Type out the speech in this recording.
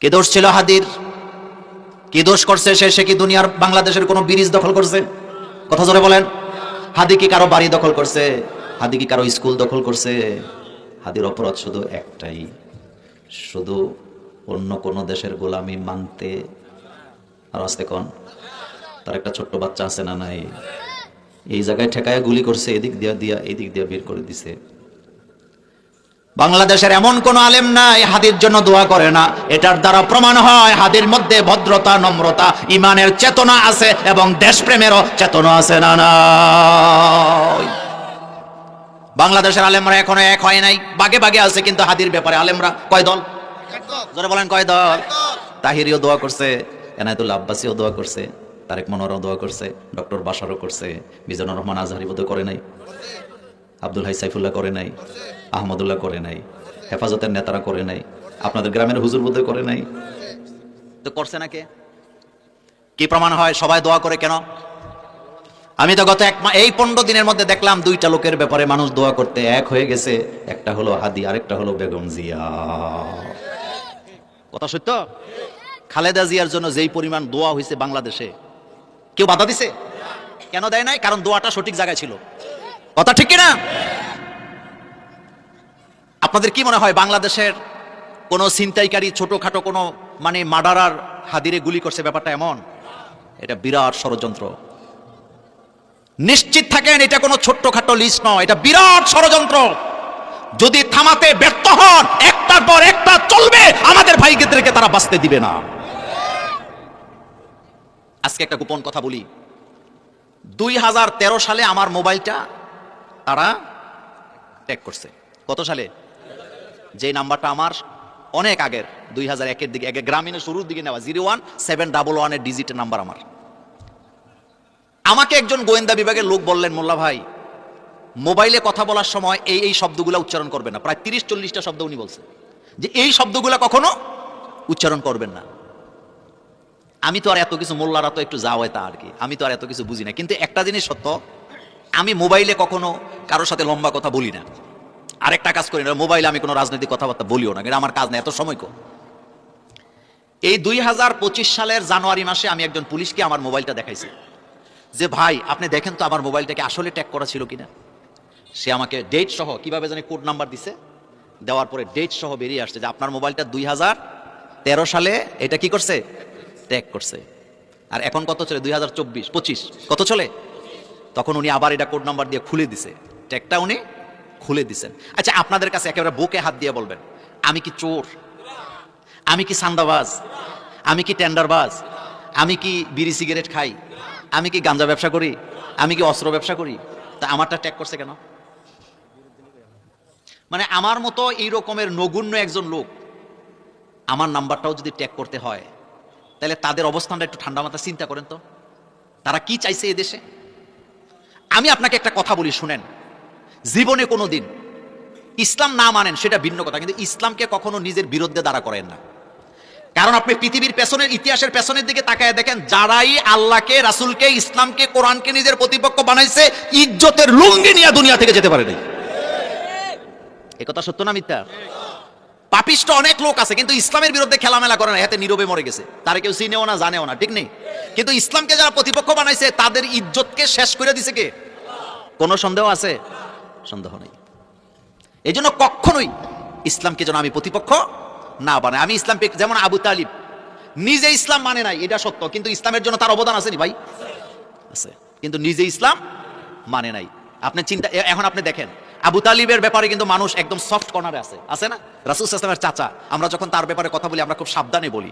কি দোষ ছিল হাদির? কি দোষ করছে সে কি দুনিয়ার বাংলাদেশের কোনো ব্রিজ দখল করছে? কথা জোরে বলেন। হাদি কি কারো বাড়ি দখল করছে? হাদি কি কারো স্কুল দখল করছে? হাদির অপরাধ শুধু একটাই, শুধু অন্য কোন দেশের গোলামি মানতে। আর আসতে কোন তার একটা ছোট্ট বাচ্চা আছে না নাই, এই জায়গায় ঠেকায় গুলি করছে, এদিক দিয়া এদিক দিয়া বের করে দিছে। বাংলাদেশের এমন কোন আলেম নাই হাদির জন্য দোয়া করে না। এটার দ্বারা প্রমাণ হয় হাদির মধ্যে ভদ্রতা, নম্রতা, ইমানের চেতনা আছে এবং দেশপ্রেমেরও চেতনা আছে না নাই। বাংলাদেশের আলেমরা এখনো এক হয় নাই, বাগে বাগে আছে, কিন্তু হাদির ব্যাপারে আলেমরা কয় দল? জোরে বলেন কয় দল? তাহিরিও দোয়া করছে, এনায়েতুল্লাহ আব্বাসীও দোয়া করছে, তারেক মনোয়ারও দোয়া করছে, ডক্টর বাশারও করছে, মিজানুর রহমান আজহারি বোধহয় করে নাই, আব্দুল হাই সাইফুল্লাহ করে নাই, আহমদুল্লাহ করে নাই, হেফাজতের নেতারা করে নাই, আপনাদের গ্রামের হুজুর বোধহয় করে নাই, তো করছে না কে? কি প্রমাণ হয় সবাই দোয়া করে কেন? আমি তো গত এই 15 দিনের মধ্যে দেখলাম 2টা লোকের ব্যাপারে মানুষ দোয়া করতে এক হয়ে গেছে। একটা হলো হাদি, আরেকটা হলো বেগম জিয়া। কথা সত্য? খালেদা জিয়ার জন্য যেই পরিমাণ দোয়া হয়েছে বাংলাদেশে, কেউ বাধা দিছে? কেন দেয় নাই? কারণ দোয়াটা সঠিক জায়গায় ছিল। কথা ঠিক কিনা? আপনাদের কি মনে হয় বাংলাদেশের কোন ছিনতাইকারী ছোটখাটো কোনো মার্ডারার হাদিরে গুলি করছে ব্যাপারটা এমন? এটা বিরাট ষড়যন্ত্র। নিশ্চিত থাকেন এটা কোনো ছোট্টখাটো লিস্ট নয়, এটা বিরাট ষড়যন্ত্র। যদি থামাতে ব্যর্থ হন, একটার পর একটা চলবে, আমাদের ভাইদেরকে তারা বাঁচতে দিবে না। আজকে একটা গোপন কথা বলি, 2013 সালে আমার মোবাইলটা তারা ট্যাগ করছে। কত সালে? যে নাম্বারটা আমার অনেক আগের, 2001-এর দিকে, গ্রামীণের শুরুর দিকে নেওয়া, 01711 এর ডিজিটের নাম্বার আমার। আমাকে একজন গোয়েন্দা বিভাগের লোক বললেন, মোল্লা ভাই, মোবাইলে কথা বলার সময় এই শব্দগুলো উচ্চারণ করবেন না। প্রায় 30-40টা শব্দ উনি বলছেন যে এই শব্দগুলো কখনো উচ্চারণ করবেন না। আমি তো আর এত কিছু, মোল্লারা তো একটু যাওয়ায় তা আর কি, আমি তো আর এত কিছু বুঝি না। কিন্তু একটা জিনিস সত্য, আমি মোবাইলে কখনো কারোর সাথে লম্বা কথা বলি না। আরেকটা কাজ করি না, মোবাইলে আমি কোনো রাজনৈতিক কথাবার্তা বলিও না, এটা আমার কাজ না, এত সময় কো। এই 2025 সালের জানুয়ারি মাসে আমি একজন পুলিশকে আমার মোবাইলটা দেখাইছি যে ভাই আপনি দেখেন তো আমার মোবাইলটাকে আসলে ট্যাগ করা ছিল কিনা। সে আমাকে ডেট সহ, কিভাবে জানি কোড নাম্বার দিছে, দেওয়ার পরে ডেট সহ বেরিয়ে আসছে যে আপনার মোবাইলটা 2013 সালে এটা কি করছে, ট্যাগ করছে। আর এখন কত চলে? 2024-25 কত চলে? তখন উনি আবার এটা কোড নাম্বার দিয়ে খুলে দিছে, ট্যাগটা উনি খুলে দিছেন। আচ্ছা, আপনাদের কাছে একেবারে বুকে হাত দিয়ে বলবেন, আমি কি চোর? আমি কি সান্দাবাজ? আমি কি টেন্ডারবাজ? আমি কি বিড়ি সিগারেট খাই? আমি কি গাঁজা ব্যবসা করি? আমি কি অস্ত্র ব্যবসা করি? তা আমারটা ট্যাগ করছে কেন? আমার মতো এই রকমের নগণ্য একজন লোক আমার নাম্বারটাও যদি ট্যাগ করতে হয়, তাহলে তাদের অবস্থানটা একটু ঠান্ডা মাথায় চিন্তা করেন তো, তারা কি চাইছে এ দেশে। আমি আপনাকে একটা কথা বলি, শুনেন, জীবনে কোনো দিন ইসলাম না মানেন সেটা ভিন্ন কথা, কিন্তু ইসলামকে কখনো নিজের বিরুদ্ধে দাঁড়া করেন না। কারণ আপনি পৃথিবীর পেছনের, ইতিহাসের পেছনের দিকে তাকায় দেখেন, যারাই আল্লাহকে, রাসূলকে, ইসলামকে, কোরআনকে নিজের প্রতিপক্ষ বানাইছে, ইজ্জতের লুঙ্গি নিয়ে দুনিয়া থেকে যেতে পারে নাই। এই কথা সত্য না মিথ্যা? পাপিষ্ট অনেক লোক আছে কিন্তু ইসলামের বিরুদ্ধে খেলামেলা করে না, এতে নীরবে মরে গেছে, তারা কেউ চিনেও না, জানেও না, ঠিক নেই? কিন্তু ইসলামকে যারা প্রতিপক্ষ বানাইছে তাদের ইজ্জতকে শেষ করে দিছে কে? কোনো সন্দেহ আছে? সন্দেহ নেই। এই জন্য কখনোই ইসলামকে যেন আমি প্রতিপক্ষ না বানাই। আমি ইসলাম, যেমন আবু তালিব নিজে ইসলাম মানে নাই, এটা সত্য, কিন্তু ইসলামের জন্য তার অবদান আছে নি ভাই? আছে, কিন্তু নিজে ইসলাম মানে নাই। আপনি চিন্তা, এখন আপনি দেখেন আবু তালিবের ব্যাপারে কিন্তু মানুষ একদম সফট কর্নারে আছে না? রাসূল সাল্লাল্লাহু আলাইহি ওয়াসাল্লামের চাচা, আমরা যখন তার ব্যাপারে কথা বলি আমরা খুব সাবধানে বলি।